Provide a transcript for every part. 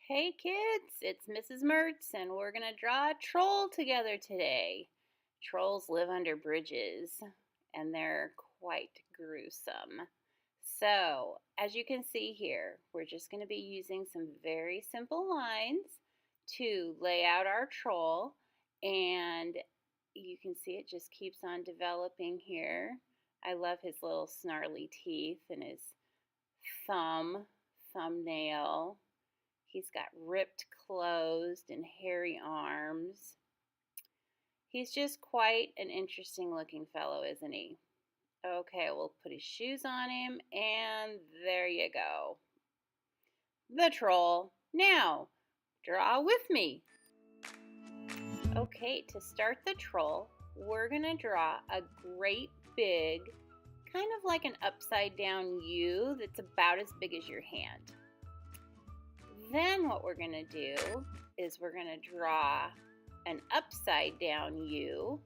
Hey kids, it's Mrs. Mertz, and we're going to draw a troll together today. Trolls live under bridges, and they're quite gruesome. So, as you can see here, we're just going to be using some very simple lines to lay out our troll, and you can see it just keeps on developing here. I love his little snarly teeth and his thumbnail. He's got ripped clothes and hairy arms. He's just quite an interesting looking fellow, isn't he? Okay, we'll put his shoes on him, and there you go. The troll. Now, draw with me. Okay, to start the troll, we're going to draw a great big, kind of like an upside down U that's about as big as your hand. Then what we're going to do is we're going to draw an upside down U.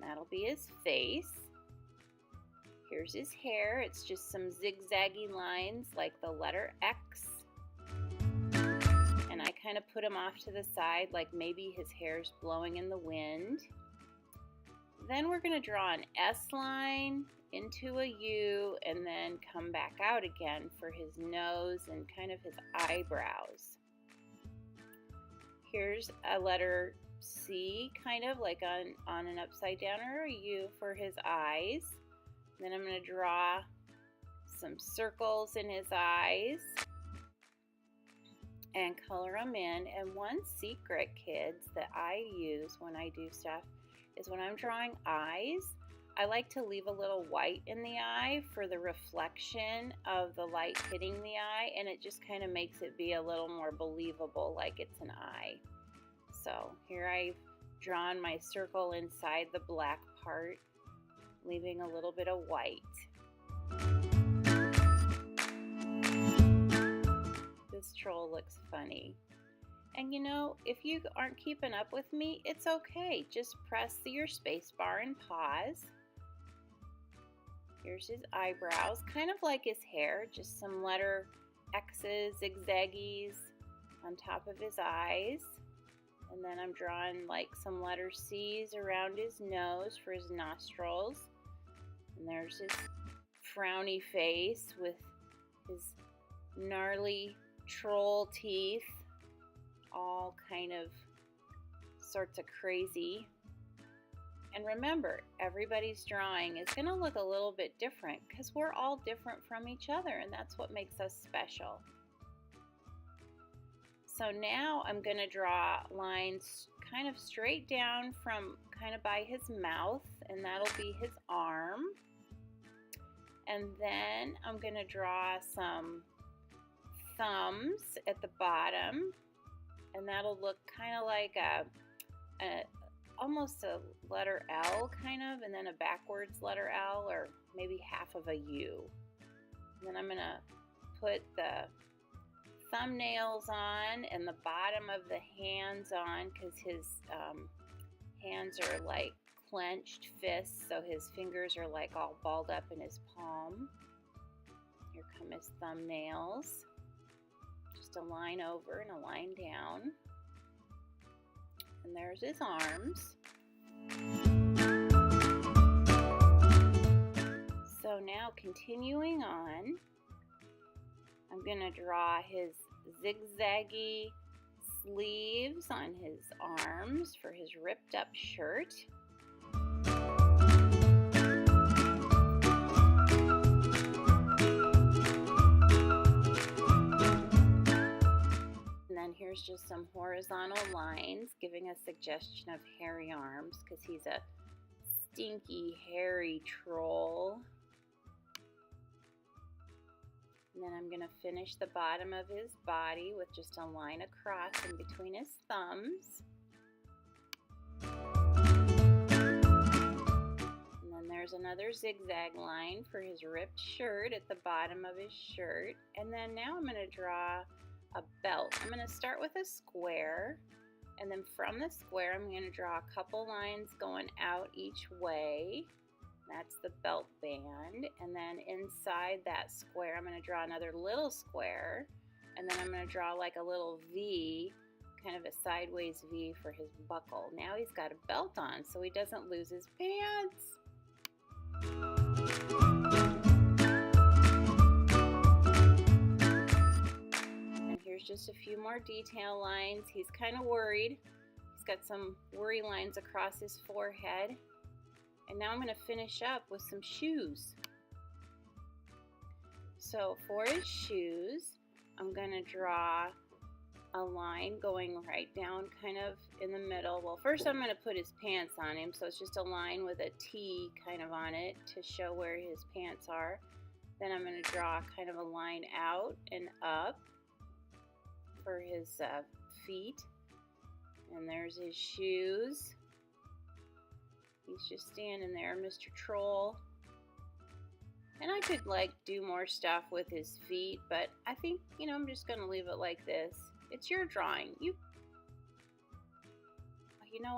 That'll be his face. Here's his hair. It's just some zigzaggy lines like the letter X. And I kind of put him off to the side like maybe his hair's blowing in the wind. Then we're going to draw an S line into a U and then come back out again for his nose and kind of his eyebrows. Here's a letter C, kind of like on an upside down or a U for his eyes. Then I'm going to draw some circles in his eyes and color them in. And one secret, kids, that I use when I do stuff is when I'm drawing eyes, I like to leave a little white in the eye for the reflection of the light hitting the eye, and it just kind of makes it be a little more believable, like it's an eye. So here I've drawn my circle inside the black part, leaving a little bit of white. This troll looks funny. And you know, if you aren't keeping up with me, it's okay. Just press your space bar and pause. Here's his eyebrows, kind of like his hair, just some letter X's, zigzaggies on top of his eyes. And then I'm drawing like some letter C's around his nose for his nostrils. And there's his frowny face with his gnarly troll teeth, all kind of sorts of crazy. And remember, everybody's drawing is going to look a little bit different because we're all different from each other, and that's what makes us special. So now I'm going to draw lines kind of straight down from kind of by his mouth, and that'll be his arm. And then I'm going to draw some thumbs at the bottom, and that'll look kind of like almost a letter L kind of, and then a backwards letter L, or maybe half of a U. And then I'm going to put the thumbnails on and the bottom of the hands on because his hands are like clenched fists, so his fingers are like all balled up in his palm. Here come his thumbnails. Just a line over and a line down. And there's his arms. So now continuing on, I'm going to draw his zigzaggy sleeves on his arms for his ripped up shirt. Here's just some horizontal lines giving a suggestion of hairy arms because he's a stinky, hairy troll. And then I'm going to finish the bottom of his body with just a line across in between his thumbs. And then there's another zigzag line for his ripped shirt at the bottom of his shirt. And then now I'm going to draw a belt. I'm going to start with a square, and then from the square I'm going to draw a couple lines going out each way. That's the belt band. And then inside that square I'm going to draw another little square, and then I'm going to draw like a little V, kind of a sideways V for his buckle. Now he's got a belt on so he doesn't lose his pants. And here's just a few more detail lines. He's kind of worried. He's got some worry lines across his forehead. And now I'm going to finish up with some shoes. So for his shoes, I'm going to draw a line going right down kind of in the middle. Well, first I'm going to put his pants on him, so it's just a line with a T kind of on it to show where his pants are. Then I'm going to draw kind of a line out and up for his feet. And there's his shoes. He's just standing there, Mr. Troll. And I could like do more stuff with his feet, but I think, I'm just going to leave it like this. It's your drawing.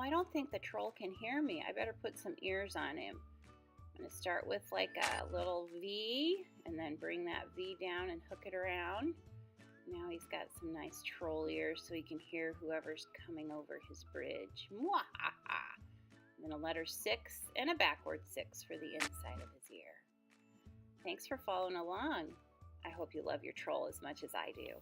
I don't think the troll can hear me. I better put some ears on him. I'm going to start with like a little V and then bring that V down and hook it around. Now he's got some nice troll ears so he can hear whoever's coming over his bridge. Mwahaha! And then a letter 6 and a backward 6 for the inside of his ear. Thanks for following along. I hope you love your troll as much as I do.